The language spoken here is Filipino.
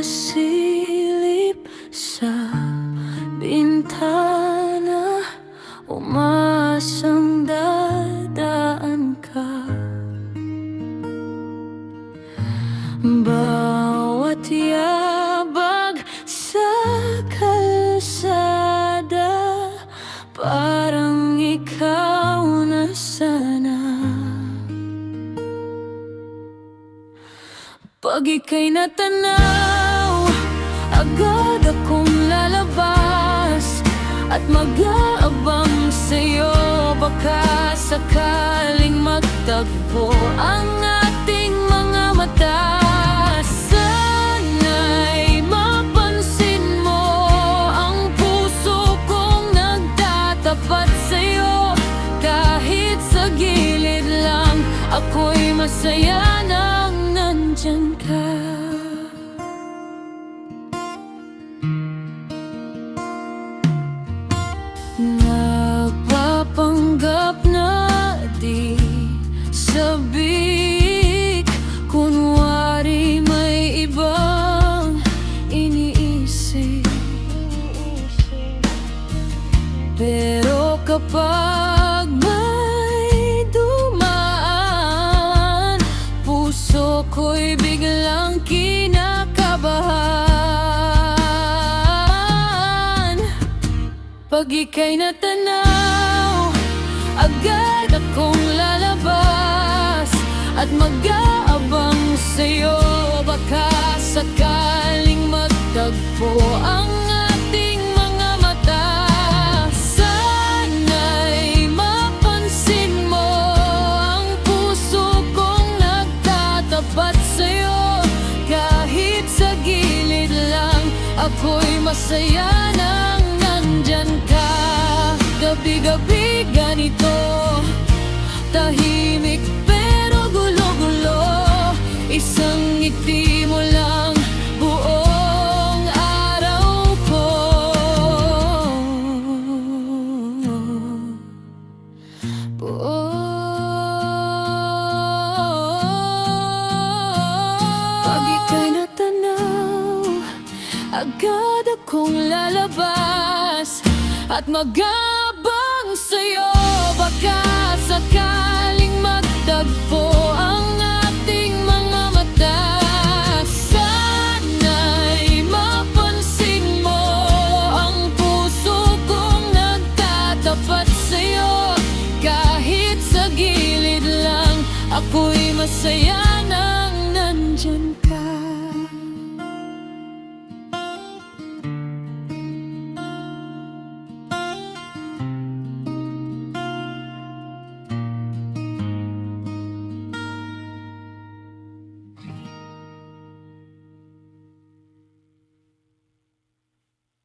sumasilip sa bintana, umaasang dadaan ka. Bawat yabag sa kalsada, parang ikaw na sana. Pag ika'y natanaw, agad akong lalabas at mag-aabang sa'yo. Baka sakaling magtagpo ang ating mga mata. Sana'y mapansin mo ang puso kong nagtatapat sa'yo. Kahit sa gilid lang, ako'y masaya nang nandyan ka. Nagpapanggap na di sabik, kunwari may ibang iniisip. Pero kapag may dumaan, puso ko'y biglang kinakabahan. Pag ika'y natanaw, agad akong lalabas at mag-aabang sa'yo. Baka sakaling magtagpo ang ating mga mata. Sana'y mapansin mo ang puso kong nagtatapat sa'yo. Kahit sa gilid lang, ako'y masaya nang nandyan ka. Gabi-gabi ganito, tahimik pero gulo-gulo. Isang ngiti mo lang, buong araw ko. Pag ika'y natanaw, agad akong lalabas at mag-aabang sa'yo. Baka sakaling magtagpo ang ating mga mata. Sana'y mapansin mo ang puso kong nagtatapat sa'yo. Kahit sa gilid lang, ako'y masaya nang nandyan ka.